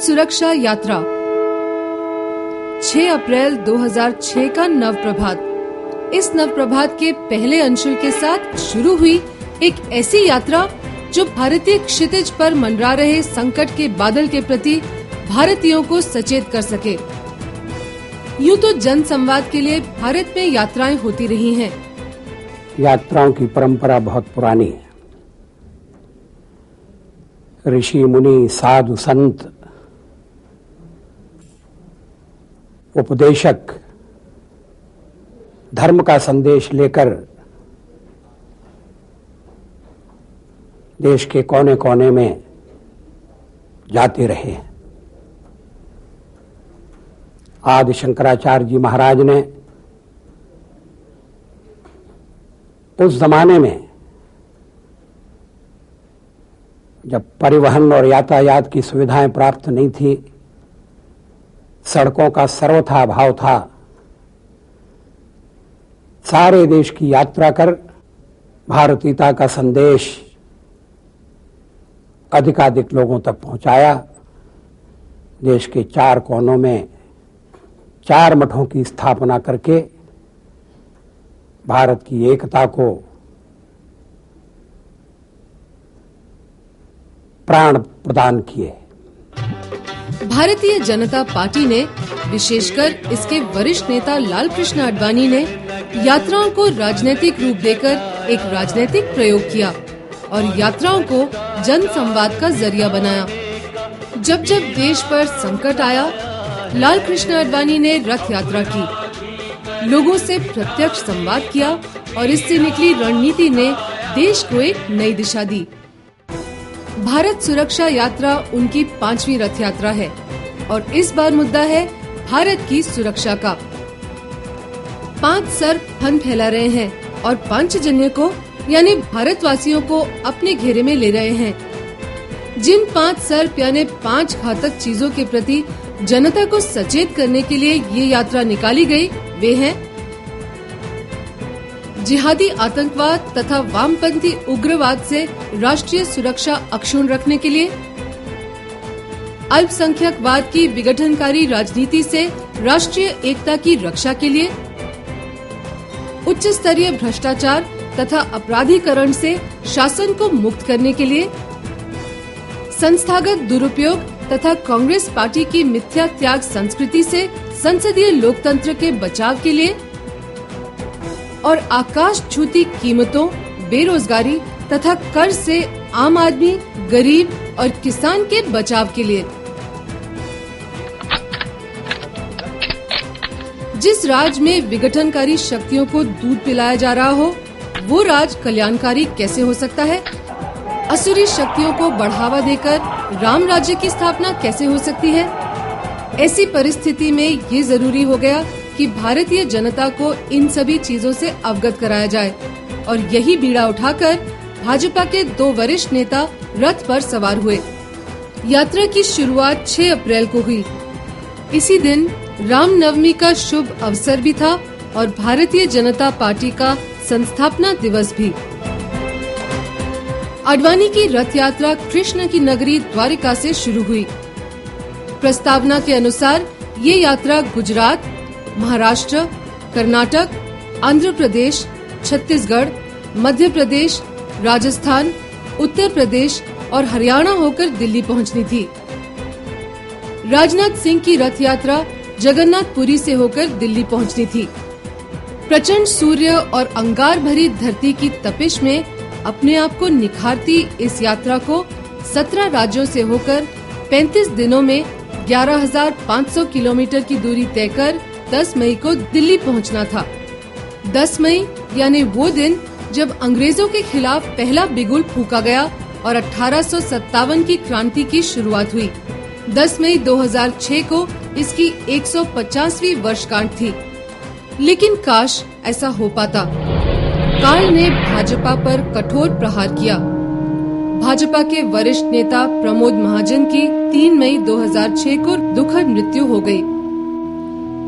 सुरक्षा यात्रा 6 अप्रैल 2006 का नव प्रभात। इस नव प्रभात के पहले अंशुल के साथ शुरू हुई एक ऐसी यात्रा जो भारतीय क्षितिज पर मंडरा रहे संकट के बादल के प्रति भारतीयों को सचेत कर सके। यूं तो जन संवाद के लिए भारत में यात्राएं होती रही हैं। यात्राओं की परंपरा बहुत पुरानी है। ऋषि मुनि साधु संत उपदेशक धर्म का संदेश लेकर देश के कोने कोने में जाते रहे हैं। आदि शंकराचार्य जी महाराज ने उस जमाने में जब परिवहन और यातायात की सुविधाएं प्राप्त नहीं थी, सड़कों का सर्वथा अभाव था, सारे देश की यात्रा कर भारतीयता का संदेश अधिकाधिक लोगों तक पहुंचाया। देश के 4 कोनों में 4 मठों की स्थापना करके भारत की एकता को प्राण प्रदान किए। भारतीय जनता पार्टी ने, विशेषकर इसके वरिष्ठ नेता लालकृष्ण आडवाणी ने यात्राओं को राजनीतिक रूप देकर एक राजनीतिक प्रयोग किया और यात्राओं को जन संवाद का जरिया बनाया। जब जब देश पर संकट आया, लालकृष्ण आडवाणी ने रथ यात्रा की, लोगों से प्रत्यक्ष संवाद किया और इससे निकली रणनीति ने देश को एक नई दिशा दी। भारत सुरक्षा यात्रा उनकी 5वीं रथ यात्रा है और इस बार मुद्दा है भारत की सुरक्षा का। 5 सर फन फैला रहे हैं और पांचजन्य को यानी भारतवासियों को अपने घेरे में ले रहे हैं। जिन 5 सर्प यानी 5 घातक चीजों के प्रति जनता को सचेत करने के लिए ये यात्रा निकाली गई, वे हैं जिहादी आतंकवाद तथा वामपंथी उग्रवाद से राष्ट्रीय सुरक्षा अक्षुण्ण रखने के लिए, अल्पसंख्यकवाद की विघटनकारी राजनीति से राष्ट्रीय एकता की रक्षा के लिए, उच्च स्तरीय भ्रष्टाचार तथा अपराधीकरण से शासन को मुक्त करने के लिए, संस्थागत दुरुपयोग तथा कांग्रेस पार्टी की मिथ्या त्याग संस्कृति से संसदीय लोकतंत्र के बचाव के लिए और आकाश छूती कीमतों, बेरोजगारी तथा कर्ज से आम आदमी, गरीब और किसान के बचाव के लिए। जिस राज्य में विघटनकारी शक्तियों को दूध पिलाया जा रहा हो, वो राज्य कल्याणकारी कैसे हो सकता है? असुरी शक्तियों को बढ़ावा देकर राम राज्य की स्थापना कैसे हो सकती है? ऐसी परिस्थिति में ये जरूरी हो गया कि भारतीय जनता को इन सभी चीजों से अवगत कराया जाए और यही बीड़ा उठाकर भाजपा के 2 वरिष्ठ नेता रथ पर सवार हुए। यात्रा की शुरुआत 6 अप्रैल को हुई। इसी दिन रामनवमी का शुभ अवसर भी था और भारतीय जनता पार्टी का संस्थापना दिवस भी। आडवाणी की रथ यात्रा कृष्ण की नगरी द्वारिका से शुरू हुई। प्रस्तावना के अनुसार ये यात्रा गुजरात, महाराष्ट्र, कर्नाटक, आंध्र प्रदेश, छत्तीसगढ़, मध्य प्रदेश, राजस्थान, उत्तर प्रदेश और हरियाणा होकर दिल्ली पहुंचनी थी। राजनाथ सिंह की रथ यात्रा जगन्नाथपुरी से होकर दिल्ली पहुंचनी थी। प्रचंड सूर्य और अंगार भरी धरती की तपिश में अपने आप को निखारती इस यात्रा को 17 राज्यों से होकर 35 दिनों में 11,500 किलोमीटर की दूरी तय कर 10 मई को दिल्ली पहुंचना था। 10 मई यानी वो दिन जब अंग्रेजों के खिलाफ पहला बिगुल फूंका गया और 1857 की क्रांति की शुरुआत हुई। 10 मई 2006 को इसकी 150वीं वर्षगांठ थी। लेकिन काश ऐसा हो पाता। काल ने भाजपा पर कठोर प्रहार किया। भाजपा के वरिष्ठ नेता प्रमोद महाजन की 3 मई 2006 को दुखद मृत्यु हो गई।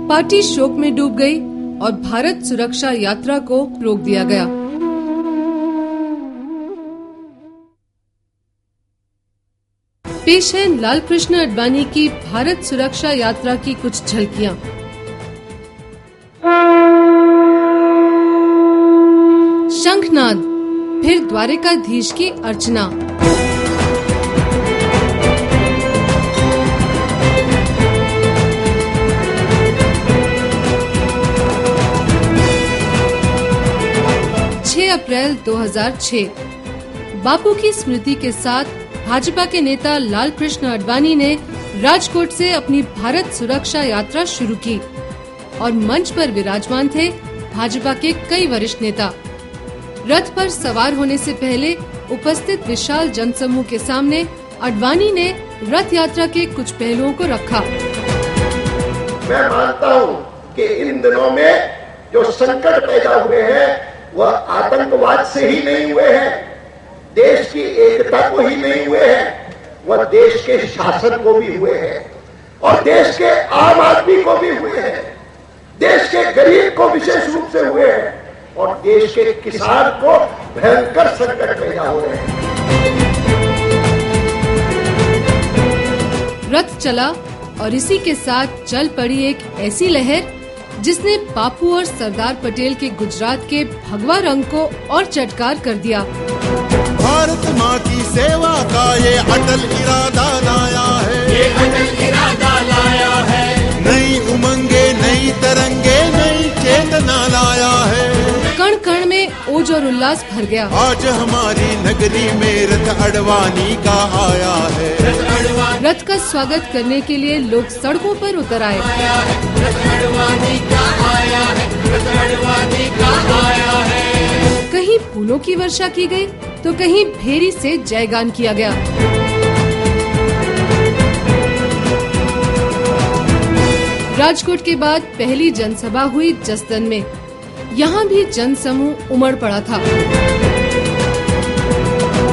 पार्टी शोक में डूब गई और भारत सुरक्षा यात्रा को रोक दिया गया। पेश है लाल कृष्ण आडवाणी की भारत सुरक्षा यात्रा की कुछ झलकियां। शंखनाद, फिर द्वारिकाधीश की अर्चना। अप्रैल 2006 बापू की स्मृति के साथ भाजपा के नेता लाल कृष्ण आडवाणी ने राजकोट से अपनी भारत सुरक्षा यात्रा शुरू की और मंच पर विराजमान थे भाजपा के कई वरिष्ठ नेता। रथ पर सवार होने से पहले उपस्थित विशाल जनसमूह के सामने आडवाणी ने रथ यात्रा के कुछ पहलुओं को रखा। मैं मानता हूँ कि इन दिनों में जो संकट पैदा हुए हैं वह आतंकवाद से ही नहीं हुए हैं, देश की एकता को ही नहीं हुए हैं, वह देश के शासन को भी हुए हैं और देश के आम आदमी को भी हुए हैं, देश के गरीब को विशेष रूप से हुए हैं और देश के किसान को भयंकर संकट पैदा हो रहे हैं। रथ चला और इसी के साथ चल पड़ी एक ऐसी लहर जिसने बापू और सरदार पटेल के गुजरात के भगवा रंग को और चटकार कर दिया। भारत माँ की सेवा का ये अटल इरादा लाया है, ये अटल इरादा लाया है। नई उमंगे, नई तरंगे, नई चेतना लाया है। कण कण में ओज और उल्लास भर गया। आज हमारी नगरी में रथ आडवाणी का आया है। रथ का स्वागत करने के लिए लोग सड़कों पर उतर आए। कहीं फूलों की वर्षा की गई तो कहीं भेरी से जयगान किया गया। राजकोट के बाद पहली जनसभा हुई जसदन में। यहाँ भी जनसमूह उमड़ पड़ा था।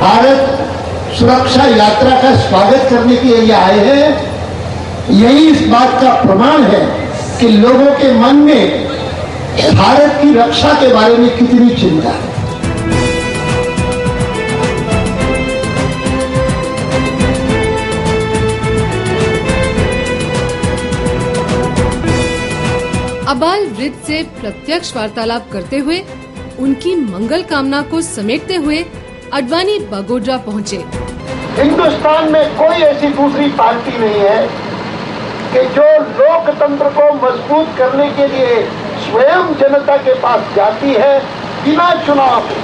भारत सुरक्षा यात्रा का स्वागत करने के लिए आए हैं। यही इस बात का प्रमाण है कि लोगों के मन में भारत की रक्षा के बारे में कितनी चिंता है। अबाल वृद्ध से प्रत्यक्ष वार्तालाप करते हुए उनकी मंगल कामना को समेटते हुए आडवाणी बागोदरा पहुँचे। हिंदुस्तान में कोई ऐसी दूसरी पार्टी नहीं है कि जो लोकतंत्र को मजबूत करने के लिए स्वयं जनता के पास जाती है बिना चुनाव के।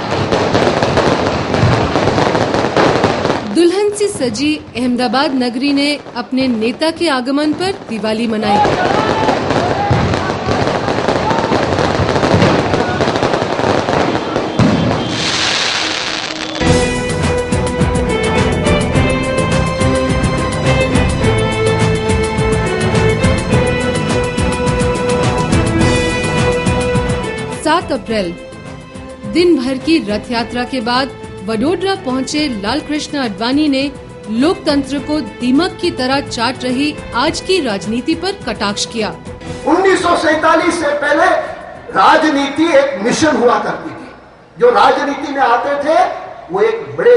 दुल्हन सी सजी अहमदाबाद नगरी ने अपने नेता के आगमन पर दिवाली मनाई। अप्रैल दिन भर की रथ यात्रा के बाद वडोदरा पहुंचे लाल कृष्ण आडवाणी ने लोकतंत्र को दीमक की तरह चाट रही आज की राजनीति पर कटाक्ष किया। 1947 से पहले राजनीति एक मिशन हुआ करती थी। जो राजनीति में आते थे वो एक बड़े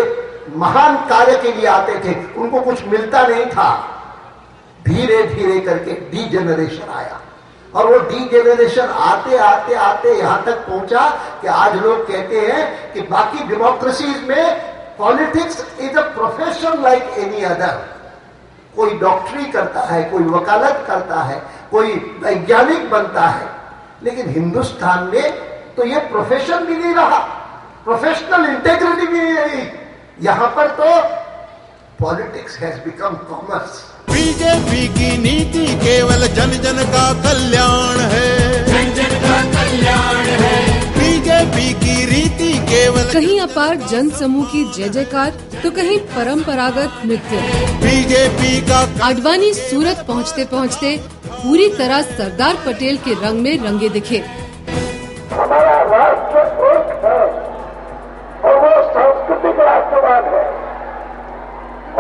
महान कार्य के लिए आते थे, उनको कुछ मिलता नहीं था। धीरे धीरे करके डीजेनरेशन आया और वो डीजेनरेशन आते आते आते यहाँ तक पहुंचा कि आज लोग कहते हैं कि बाकी डेमोक्रेसीज में politics is a profession like any other. कोई डॉक्टरी करता है, कोई वकालत करता है, कोई वैज्ञानिक बनता है, लेकिन हिंदुस्तान में तो ये प्रोफेशन भी नहीं रहा, प्रोफेशनल इंटेग्रिटी भी नहीं रही। यहाँ पर तो politics has become commerce. BJP की नीति केवल जन जन का कल्याण है, जन जन का कल्याण है। बीजेपी की रीति केवल कहीं अपार जन समूह की जय जयकार तो कहीं परंपरागत नृत्य। बीजेपी का आडवाणी सूरत पहुँचते पहुँचते पूरी तरह सरदार पटेल के रंग में रंगे दिखे। हमारा राष्ट्र एक है और वो सांस्कृतिक राष्ट्रवाद है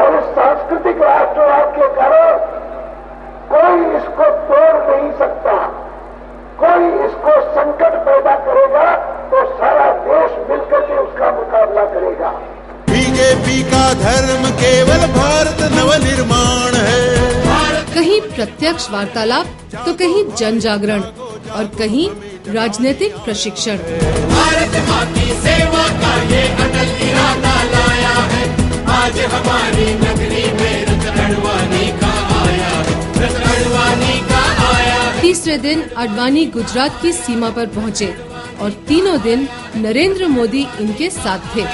और उस सांस्कृतिक राष्ट्रवाद के कारण कोई इसको तोड़ नहीं सकता। कोई इसको संकट पैदा करेगा तो सारा देश मिलकर के उसका मुकाबला करेगा। बीजेपी का धर्म केवल भारत नवनिर्माण प्रत्यक्ष वार्तालाप तो कहीं जन जागरण और कहीं राजनीतिक प्रशिक्षण। भारत माँ की सेवा का ये अटल इरादा लाया है, आज हमारी नगरी में रथ अडवाणी का आया है, रथ अडवाणी का आया है। तीसरे दिन अडवाणी गुजरात की सीमा पर पहुँचे और तीनों दिन नरेंद्र मोदी इनके साथ थे।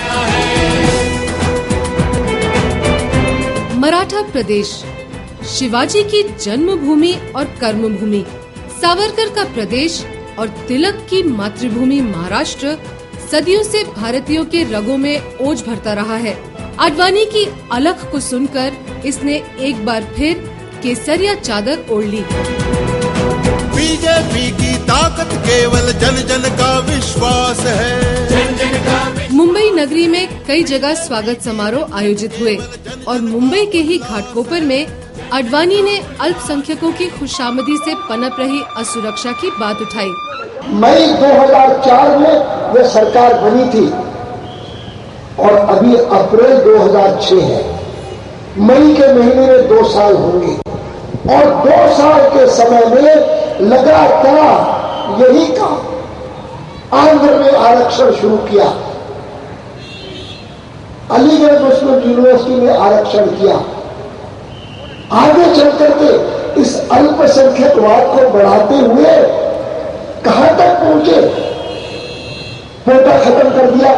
मराठा प्रदेश शिवाजी की जन्मभूमि और कर्मभूमि, सावरकर का प्रदेश और तिलक की मातृभूमि महाराष्ट्र सदियों से भारतीयों के रगों में ओज भरता रहा है। आडवाणी की अलख को सुनकर इसने एक बार फिर केसरिया चादर ओढ़ ली। बीजेपी की ताकत केवल जन जन का विश्वास है। जन जन का मुंबई नगरी में कई जगह स्वागत समारोह आयोजित हुए और मुंबई के ही घाटकोपर में आडवाणी ने अल्पसंख्यकों की खुशामदी से पनप रही असुरक्षा की बात उठाई। मई 2004 में यह सरकार बनी थी और अभी अप्रैल 2006 है। मई के महीने में 2 साल होंगे और 2 साल के समय में लगातार यही काम। आंध्र में आरक्षण शुरू किया, अलीगढ़ मुस्लिम यूनिवर्सिटी में आरक्षण किया, आगे चल करके इस अल्पसंख्यकवाद को बढ़ाते हुए कहां तक पहुंचे, कोटा खत्म कर दिया।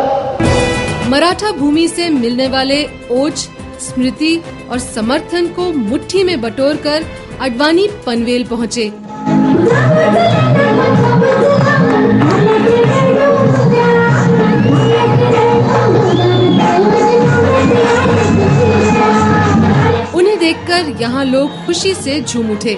मराठा भूमि से मिलने वाले ओज, स्मृति और समर्थन को मुट्ठी में बटोरकर आडवाणी पनवेल पहुंचे। उन्हें देखकर यहाँ लोग खुशी से झूम उठे।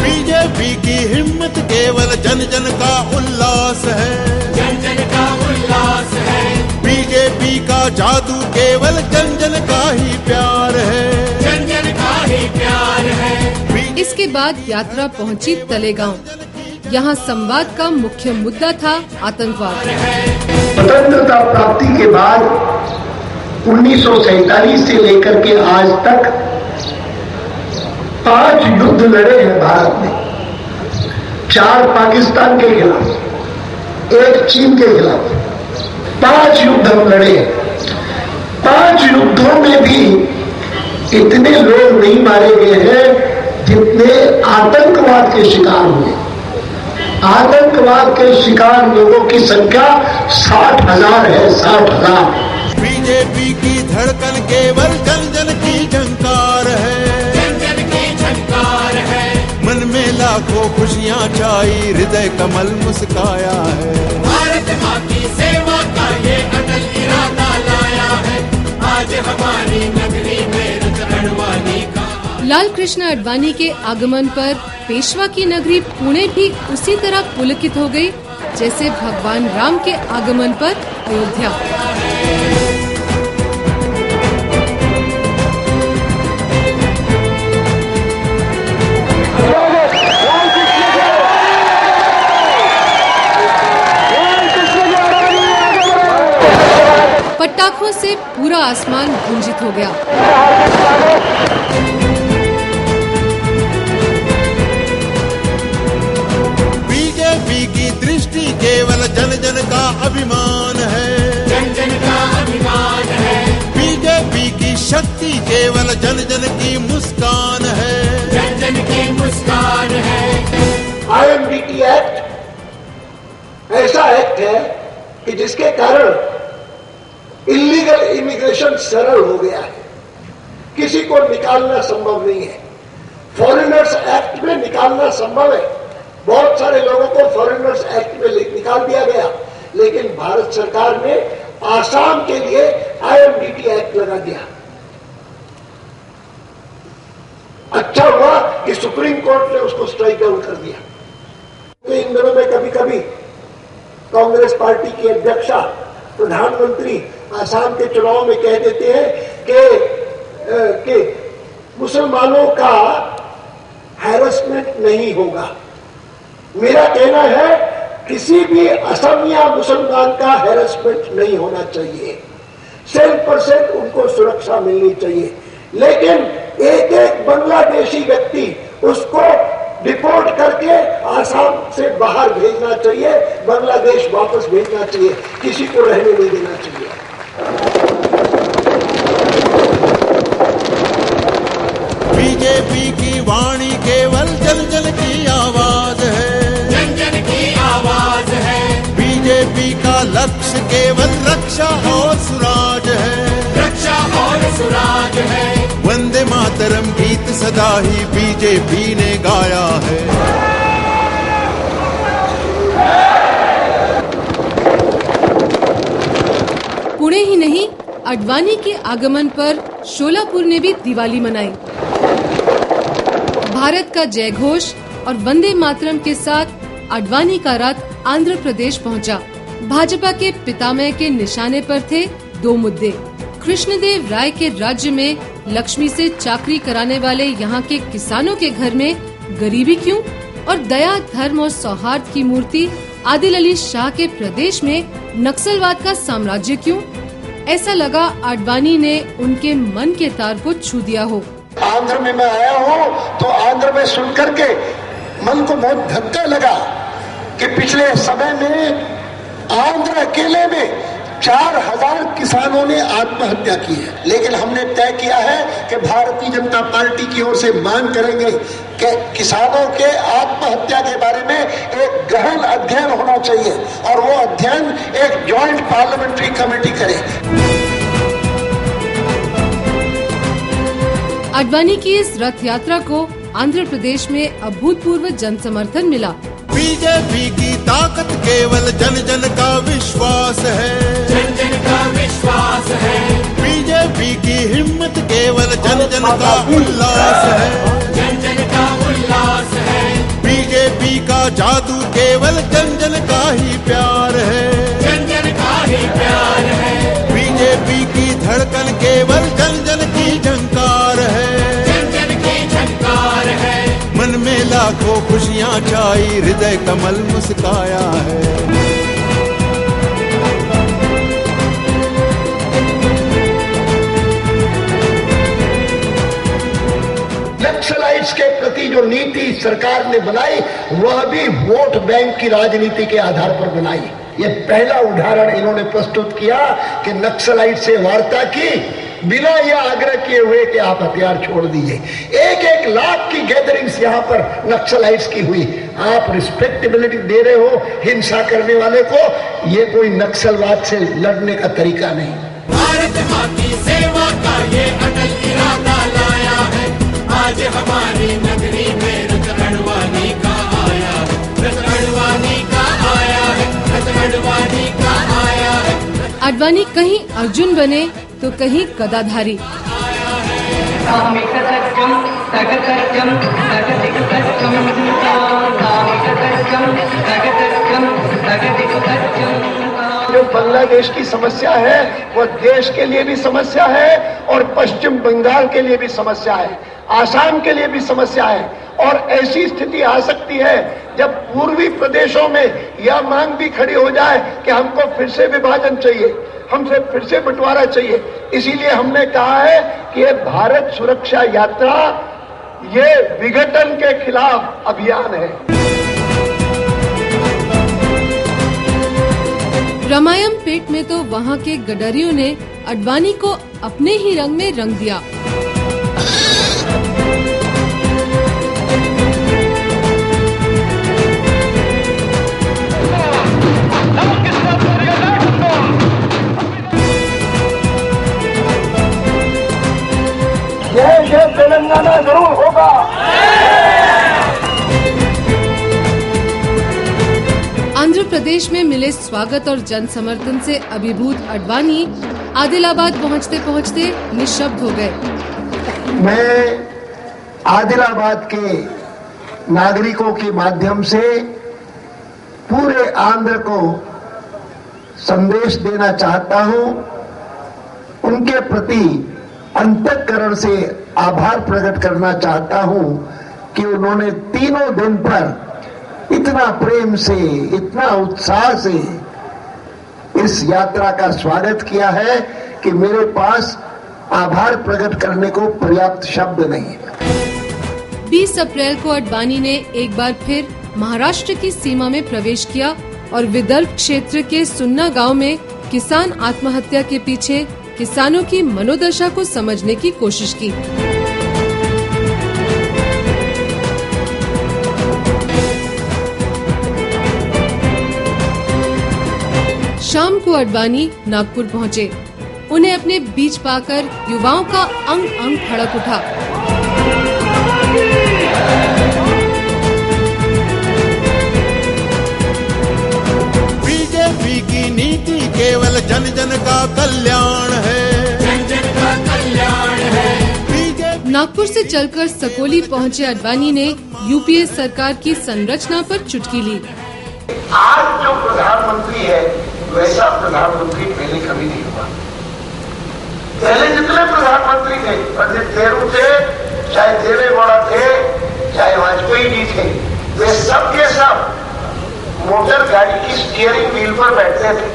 बीजेपी की हिम्मत केवल जन जन का उल्लास है। जन जन का उल्लास है। बीजेपी का जादू केवल जन जन का ही प्यार है। जन जन का ही प्यार है। इसके बाद यात्रा पहुंची तलेगांव। यहाँ संवाद का मुख्य मुद्दा था आतंकवाद। स्वतंत्रता प्राप्ति के बाद 1947 से लेकर के आज तक 5 युद्ध लड़े हैं भारत में। 4 पाकिस्तान के खिलाफ, 1 चीन के खिलाफ, 5 युद्ध हम लड़े। 5 युद्धों में भी इतने लोग नहीं मारे गए हैं जितने आतंकवाद के शिकार हुए। आतंकवाद के शिकार लोगों की संख्या 60,000 है। 60,000। बीजेपी की धड़कन केवल जन जन की झंकार है। जन जन की झंकार है। मन में लाखों खुशियाँ छाई, हृदय कमल मुस्काया है। भारत माँ की सेवा का ये अटल इरादा लाया है, आज हमारी नगरी में रथ अडवाणी का। लाल कृष्ण आडवाणी के आगमन पर पेशवा की नगरी पुणे भी उसी तरह पुलकित हो गई जैसे भगवान राम के आगमन पर अयोध्या। पटाखों से पूरा आसमान गुंजित हो गया। बीजेपी की दृष्टि केवल जन जन का अभिमान है। जन जन का अभिमान है। बीजेपी की शक्ति केवल जन जन की मुस्कान है। जन जन की मुस्कान है। IMDT एक्ट ऐसा एक्ट है कि जिसके कारण इलीगल इमिग्रेशन सरल हो गया है, किसी को निकालना संभव नहीं है। फॉरेनर्स एक्ट में निकालना संभव है, बहुत सारे लोगों को फॉरेनर्स एक्ट में निकाल दिया गया, लेकिन भारत सरकार ने आसाम के लिए IMDT एक्ट लगा दिया। अच्छा हुआ कि सुप्रीम कोर्ट ने उसको स्ट्राइक आउट कर दिया। तो इन दिनों में कभी कभी कांग्रेस पार्टी की अध्यक्षा, प्रधानमंत्री आसाम के चुनाव में कह देते हैं कि मुसलमानों का हैरेसमेंट नहीं होगा। मेरा कहना है किसी भी असम या मुसलमान का हैरेसमेंट नहीं होना चाहिए, 100% उनको सुरक्षा मिलनी चाहिए। लेकिन एक एक बांग्लादेशी व्यक्ति उसको डिपोर्ट करके आसाम से बाहर भेजना चाहिए, बांग्लादेश वापस भेजना चाहिए, किसी को रहने नहीं देना चाहिए। बीजेपी की वाणी केवल जन जन की आवाज है, जन जन की आवाज है। बीजेपी का लक्ष्य केवल रक्षा और सुराज है, रक्षा और सुराज है। वंदे मातरम गीत सदा ही बीजेपी ने गाया है। पुणे ही नहीं, आडवाणी के आगमन पर शोलापुर ने भी दिवाली मनाई। भारत का जय घोष और वंदे मातरम के साथ आडवाणी का रथ आंध्र प्रदेश पहुंचा। भाजपा के पितामह के निशाने पर थे दो मुद्दे। कृष्णदेव राय के राज्य में लक्ष्मी से चाकरी कराने वाले यहाँ के किसानों के घर में गरीबी क्यों, और दया, धर्म और सौहार्द की मूर्ति आदिल अली शाह के प्रदेश में नक्सलवाद का साम्राज्य क्यों। ऐसा लगा आडवाणी ने उनके मन के तार को छू दिया हो। आंध्र में मैं आया हूँ तो आंध्र में सुन करके मन को बहुत धक्का लगा कि पिछले समय में आंध्र अकेले में 4000 किसानों ने आत्महत्या की है। लेकिन हमने तय किया है कि भारतीय जनता पार्टी की ओर से मांग करेंगे कि किसानों के आत्महत्या के बारे में एक गहन अध्ययन होना चाहिए और वो अध्ययन एक जॉइंट पार्लियामेंट्री कमेटी करे। आडवाणी की इस रथ यात्रा को आंध्र प्रदेश में अभूतपूर्व जन समर्थन मिला। बीजेपी की ताकत केवल जन जन का विश्वास है, जन जन का विश्वास है। बीजेपी की हिम्मत केवल जन जन का उल्लास है, जन जन का उल्लास है। बीजेपी का जादू केवल जन जन का ही प्यार है, जन जन का ही प्यार है। बीजेपी की धड़कन केवल जन जन की झंकार है, जन जन की झंकार है। मन में लाखों खुशियाँ छाई, हृदय कमल मुस्काया है। नक्सलाइट्स के प्रति जो नीति सरकार ने बनाई वह भी वोट बैंक की राजनीति के आधार पर बनाई। ये पहला उदाहरण इन्होंने प्रस्तुत किया कि नक्सलाइट से वार्ता की बिना यह आग्रह किए हुए कि आप हथियार छोड़ दीजिए। 1-1 लाख की गैदरिंग्स यहाँ पर नक्सलाइट्स की हुई। आप रिस्पेक्टेबिलिटी दे रहे हो हिंसा करने वाले को, ये कोई नक्सलवाद से लड़ने का तरीका नहीं। भारत माँ की सेवा का ये अटल इरादा लाया है। आज हमारी नगरी में रथ अडवाणी का आया है, रथ अडवाणी का आया है, रथ अडवाणी का आया है। आडवाणी कहीं अर्जुन बने तो कहीं गदाधारी। जो बांग्लादेश की समस्या है वह देश के लिए भी समस्या है और पश्चिम बंगाल के लिए भी समस्या है, आसाम के लिए भी समस्या है। और ऐसी स्थिति आ सकती है जब पूर्वी प्रदेशों में यह मांग भी खड़ी हो जाए कि हमको फिर से विभाजन चाहिए, हमसे फिर से बंटवारा चाहिए। इसीलिए हमने कहा है कि ये भारत सुरक्षा यात्रा ये विघटन के खिलाफ अभियान है। रामायण पेट में तो वहाँ के गडरियों ने आडवाणी को अपने ही रंग में रंग दिया। ये तेलंगाना जरूर होगा। आंध्र प्रदेश में मिले स्वागत और जन समर्थन से अभिभूत आडवाणी आदिलाबाद पहुंचते पहुंचते निशब्द हो गए। मैं आदिलाबाद के नागरिकों के माध्यम से पूरे आंध्र को संदेश देना चाहता हूं, उनके प्रति अंतःकरण से आभार प्रकट करना चाहता हूं कि उन्होंने तीनों दिन पर इतना प्रेम से, इतना उत्साह से इस यात्रा का स्वागत किया है कि मेरे पास आभार प्रकट करने को पर्याप्त शब्द नहीं है। 20 अप्रैल को आडवाणी ने एक बार फिर महाराष्ट्र की सीमा में प्रवेश किया और विदर्भ क्षेत्र के सुन्ना गांव में किसान आत्महत्या के पीछे किसानों की मनोदशा को समझने की कोशिश की। शाम को आडवाणी नागपुर पहुंचे। उन्हें अपने बीच पाकर युवाओं का अंग अंग फड़क उठा। बीजेपी की नीति केवल जन जन का कल्याण है, जन जन का कल्याण है। नागपुर से चलकर सकोली पहुंचे आडवाणी ने यूपीए सरकार की संरचना पर चुटकी ली। आज जो प्रधानमंत्री है वैसा प्रधानमंत्री पहले कभी नहीं हुआ। पहले जितने प्रधानमंत्री थे, पंडित नेहरू थे, चाहे देवेगौड़ा थे, चाहे वाजपेयी जी थे, वे सब के सब मोटर गाड़ी की स्टीयरिंग व्हील पर बैठते थे।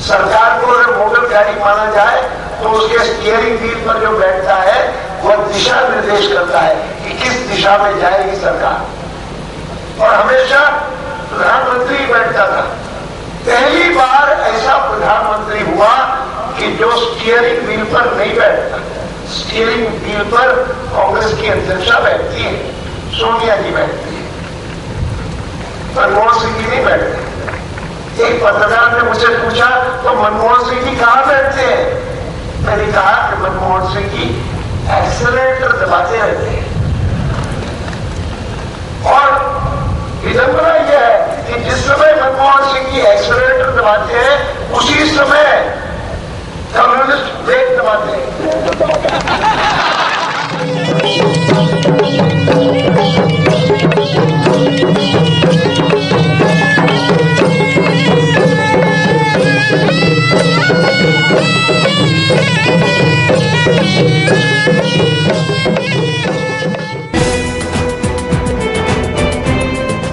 सरकार को अगर मोटर गाड़ी माना जाए तो उसके स्टीयरिंग व्हील पर जो बैठता है वह दिशा निर्देश करता है कि किस दिशा में जाएगी सरकार, और हमेशा प्रधानमंत्री बैठता था। पहली बार ऐसा प्रधानमंत्री हुआ कि जो स्टीयरिंग व्हील पर नहीं बैठता। स्टीयरिंग व्हील पर कांग्रेस की अध्यक्षा बैठती है, सोनिया जी बैठती है, मनमोहन सिंह जी नहीं बैठते। एक पत्रकार ने मुझसे पूछा तो मनमोहन सिंह जी कहां बैठते हैं? मैंने कहा कि मनमोहन सिंह जी एक्सीलरेटर दबाते रहते हैं। और विडंबना यह है कि जिस समय मनमोहन सिंह जी एक्सीलरेटर दबाते हैं उसी समय कम्युनिस्ट ब्रेक दबाते हैं।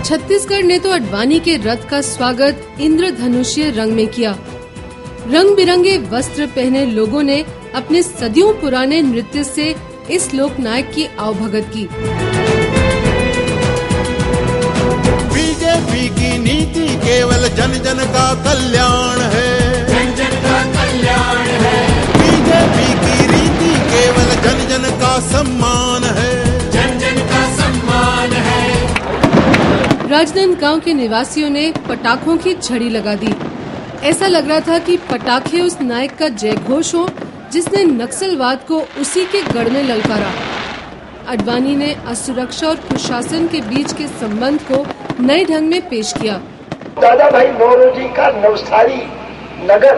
छत्तीसगढ़ ने तो आडवाणी के रथ का स्वागत इंद्रधनुषीय रंग में किया। रंग बिरंगे वस्त्र पहने लोगों ने अपने सदियों पुराने नृत्य से इस लोकनायक की आवभगत की। बीजेपी की नीति केवल जन जन का कल्याण है, जन जन का कल्याण है। बीजेपी की रीति केवल जन जन का सम्मान है, जन जन का सम्मान है। राजनांदगांव के निवासियों ने पटाखों की झड़ी लगा दी। ऐसा लग रहा था कि पटाखे उस नायक का जय घोष हो जिसने नक्सलवाद को उसी के गढ़ में ललकारा। आडवाणी ने असुरक्षा और प्रशासन के बीच के संबंध को नए ढंग में पेश किया। दादा भाई नौरोजी का नवसारी नगर,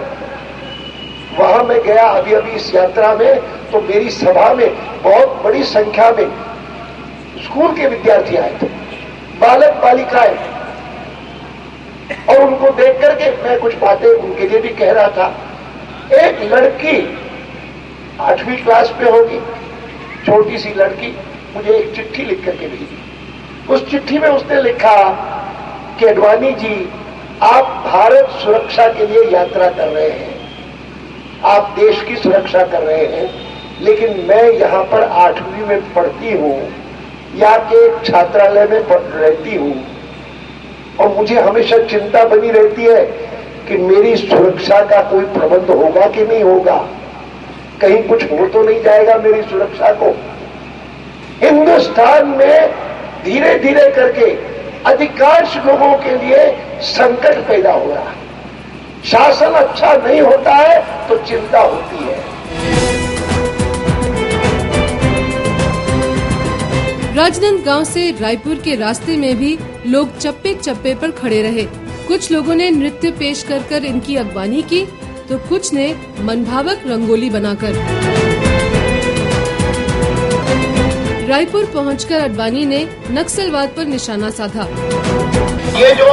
वहां मैं गया अभी इस यात्रा में, तो मेरी सभा में बहुत बड़ी संख्या में स्कूल के विद्यार्थी आए थे, बालक बालिकाएं, और उनको देख करके मैं कुछ बातें उनके लिए भी कह रहा था। एक लड़की 8वीं क्लास में होगी, छोटी सी लड़की, मुझे एक चिट्ठी लिख करके भेजी। उस चिट्ठी में उसने लिखा कि आडवाणी जी, आप भारत सुरक्षा के लिए यात्रा कर रहे हैं, आप देश की सुरक्षा कर रहे हैं, लेकिन मैं यहाँ पर 8वीं में पढ़ती हूँ, यहाँ के एक छात्रालय में रहती हूँ, और मुझे हमेशा चिंता बनी रहती है कि मेरी सुरक्षा का कोई प्रबंध होगा कि नहीं होगा, कहीं कुछ हो तो नहीं जाएगा मेरी सुरक्षा को। हिंदुस्तान में धीरे धीरे करके अधिकांश लोगों के लिए संकट पैदा हो रहा है। शासन अच्छा नहीं होता है तो चिंता होती है। राजनांदगांव से रायपुर के रास्ते में भी लोग चप्पे चप्पे पर खड़े रहे। कुछ लोगों ने नृत्य पेश कर इनकी अगवानी की, तो कुछ ने मनभावक रंगोली बनाकर। रायपुर पहुंचकर आडवाणी ने नक्सलवाद पर निशाना साधा। ये जो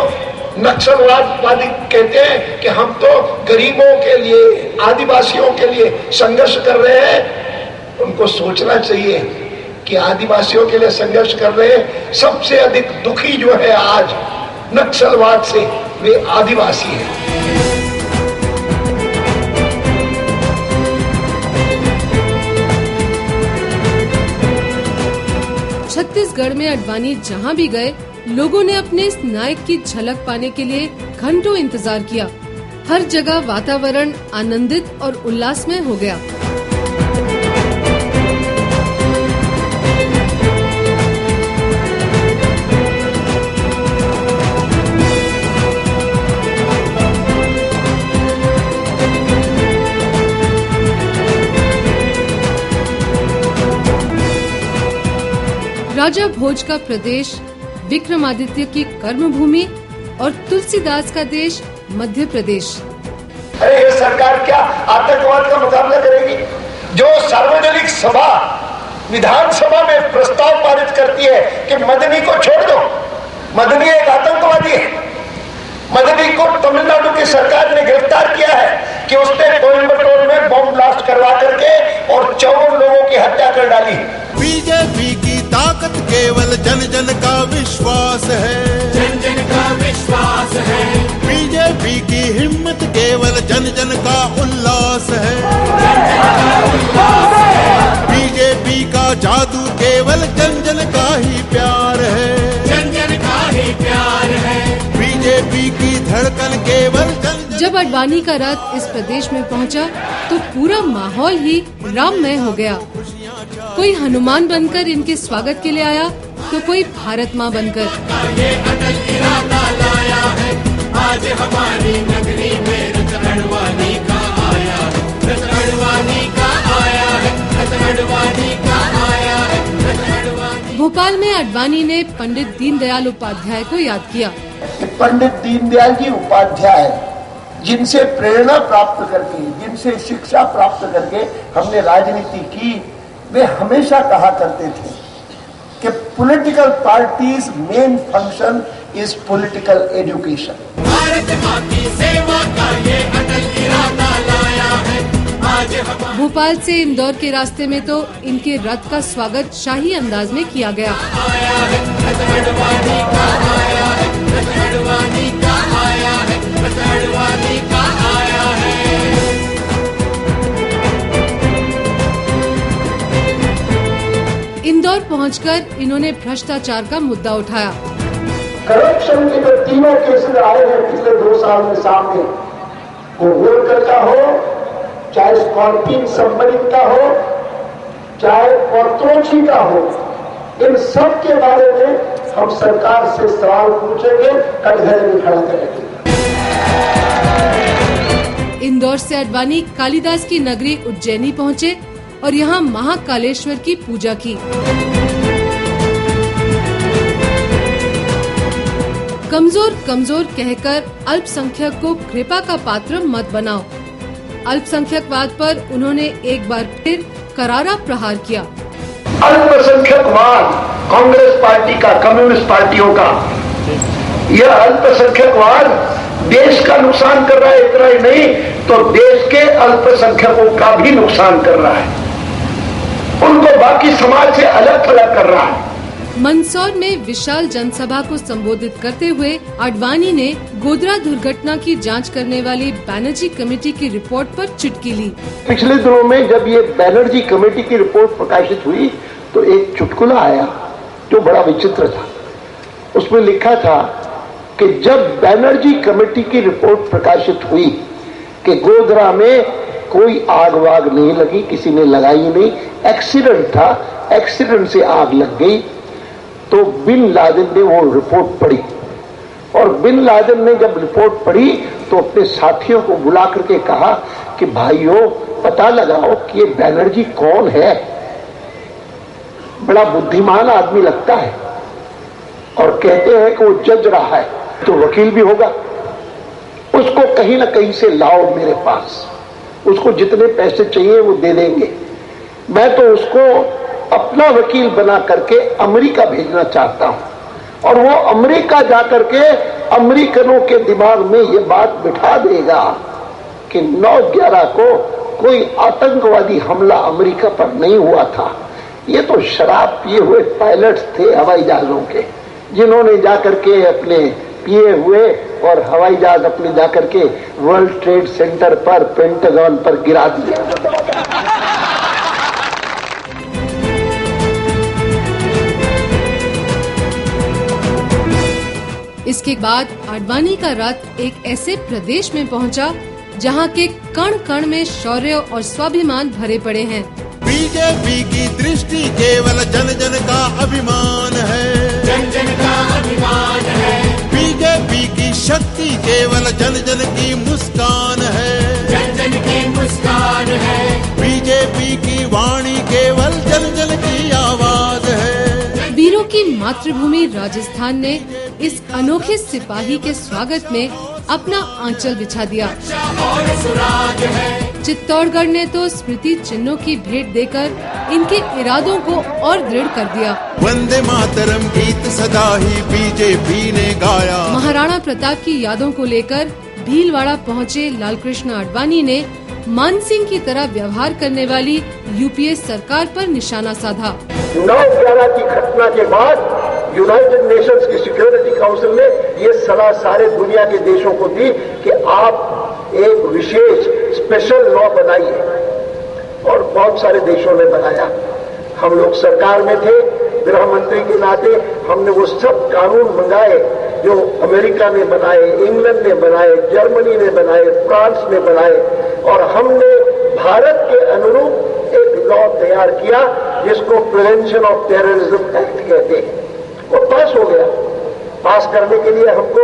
नक्सलवादी कहते हैं कि हम तो गरीबों के लिए, आदिवासियों के लिए संघर्ष कर रहे हैं, उनको सोचना चाहिए कि आदिवासियों के लिए संघर्ष कर रहे हैं। सबसे अधिक दुखी जो है आज नक्सलवाद से, वे आदिवासी हैं। छत्तीसगढ़ में आडवाणी जहां भी गए, लोगों ने अपने इस नायक की झलक पाने के लिए घंटों इंतजार किया। हर जगह वातावरण आनंदित और उल्लासमय हो गया। राजा भोज का प्रदेश विक्रमादित्य की कर्मभूमि और तुलसीदास का देश मध्य प्रदेश। अरे ये सरकार क्या आतंकवाद का मुकाबला करेगी? जो सार्वजनिक सभा विधानसभा में प्रस्ताव पारित करती है कि मदनी को छोड़ दो, मदनी एक आतंकवादी है। मदनी को तमिलनाडु की सरकार ने गिरफ्तार किया है कि उसने कोयम्बटूर में बम ब्लास्ट करवा करके और 54 लोगों की हत्या कर डाली। बीजेपी की ताकत केवल जन जन का विश्वास है, जन जन का विश्वास है। बीजेपी की हिम्मत केवल जन जन का उल्लास है, जन जन का उल्लास है। बीजेपी का जादू केवल जन जन का ही प्यार है, जन जन का ही प्यार है। बीजेपी की धड़कन केवल जन जन। जब आडवाणी का रथ इस प्रदेश में पहुंचा, तो पूरा माहौल ही राममय हो गया। कोई हनुमान बनकर इनके स्वागत के लिए आया, तो कोई भारत माँ बनकर। ये अटल इरादा लाया है, आज हमारी नगरी में रथ अडवाणी का आया है, रथ अडवाणी का आया है, रथ अडवाणी का आया है, रथ अडवाणी। भोपाल में आडवाणी ने पंडित दीनदयाल उपाध्याय को याद किया। पंडित दीनदयाल जी उपाध्याय, जिनसे प्रेरणा प्राप्त करके, जिनसे शिक्षा प्राप्त करके हमने राजनीति की, वे हमेशा कहा करते थे कि political parties main function is political education. Bharat माँ की सेवा का ये अटल इरादा लाया है, आज हम। भोपाल से इंदौर के रास्ते में तो इनके रथ का स्वागत शाही अंदाज में किया गया। आया है, रथ अडवाणी का आया है, रथ अडवाणी का आया है, रथ अडवाणी का आया है। इंदौर पहुंचकर इन्होंने भ्रष्टाचार का मुद्दा उठाया। करप्शन के जो तीनों केसेस आए हैं पिछले 2 साल में सामने, वो होलकर का हो, चाहे स्कॉर्पियन सबमरीन का हो, चाहे पोर्तोची का हो, इन सब के बारे में हम सरकार से सवाल पूछेंगे, कटघरे में खड़ा करेंगे। इंदौर से आडवाणी कालिदास की नगरी उज्जैनी पहुंचे और यहाँ महाकालेश्वर की पूजा की। कमजोर कमजोर कहकर अल्पसंख्यक को कृपा का पात्र मत बनाओ। अल्पसंख्यकवाद पर उन्होंने एक बार फिर करारा प्रहार किया। अल्पसंख्यकवाद कांग्रेस पार्टी का, कम्युनिस्ट पार्टियों का, यह अल्पसंख्यकवाद देश का नुकसान कर रहा है। इतना ही नहीं तो देश के अल्पसंख्यकों का भी नुकसान कर रहा है, उनको बाकी समाज से अलग थलग कर रहा है। मंदसौर में विशाल जनसभा को संबोधित करते हुए आडवाणी ने गोधरा दुर्घटना की जांच करने वाली बैनर्जी कमेटी की रिपोर्ट पर चुटकी ली। पिछले दिनों में जब ये बैनर्जी कमेटी की रिपोर्ट प्रकाशित हुई तो एक चुटकुला आया जो बड़ा विचित्र था। उसमें लिखा था कि जब बैनर्जी कमेटी की रिपोर्ट प्रकाशित हुई कि गोधरा में कोई आग वाग नहीं लगी, किसी ने लगाई नहीं, एक्सीडेंट था, एक्सीडेंट से आग लग गई, तो बिन लादेन ने वो रिपोर्ट पढ़ी। और बिन लादेन ने जब रिपोर्ट पढ़ी तो अपने साथियों को बुला करके कहा कि भाइयों पता लगाओ कि ये बैनर्जी कौन है, बड़ा बुद्धिमान आदमी लगता है और कहते हैं कि वो जज रहा है तो वकील भी होगा, उसको कहीं ना कहीं से लाओ मेरे पास, उसको जितने पैसे चाहिए वो दे देंगे। मैं तो उसको अपना वकील बना करके अमेरिका भेजना चाहता हूं और वो अमेरिका जाकर के अमेरिकनों के दिमाग में ये बात बिठा देगा कि 9/11 को कोई आतंकवादी हमला अमेरिका पर नहीं हुआ था, ये तो शराब पिए हुए पायलट्स थे हवाई जहाजों के, जिन्होंने जाकर के अपने पिए हुए और हवाई जहाज अपने जाकर के वर्ल्ड ट्रेड सेंटर पर, पेंटागन पर गिरा दिया। इसके बाद आडवाणी का रथ एक ऐसे प्रदेश में पहुंचा जहां के कण कण में शौर्य और स्वाभिमान भरे पड़े हैं। बीजेपी की दृष्टि केवल जन जन का अभिमान है, जन जन का अभिमान है। बीजेपी की शक्ति केवल जन जन की मुस्कान है, जन जन की मुस्कान है। बीजेपी की वाणी केवल जन जन की आवाज है। वीरों की मातृभूमि राजस्थान ने इस अनोखे सिपाही के स्वागत में अपना आंचल बिछा दिया। और सुराग है। चित्तौड़गढ़ ने तो स्मृति चिन्हों की भेंट देकर इनके इरादों को और दृढ़ कर दिया। वंदे मातरम गीत सदा ही बीजेपी ने गाया। महाराणा प्रताप की यादों को लेकर भीलवाड़ा पहुंचे लालकृष्ण आडवाणी ने मानसिंह की तरह व्यवहार करने वाली यूपीए सरकार पर निशाना साधा। 9/11 की घटना के बाद यूनाइटेड नेशंस की सिक्योरिटी काउंसिल ने ये सलाह सारे दुनिया के देशों को दी कि आप एक विशेष स्पेशल लॉ बनाइए, और बहुत सारे देशों ने बनाया। हम लोग सरकार में थे, गृह मंत्री के नाते हमने वो सब कानून मंगाए जो अमेरिका ने बनाए, इंग्लैंड ने बनाए, जर्मनी ने बनाए, फ्रांस ने बनाए, और हमने भारत के अनुरूप एक लॉ तैयार किया जिसको प्रिवेंशन ऑफ टेररिज्म एक्ट कहते हैं। वो पास हो गया। पास करने के लिए हमको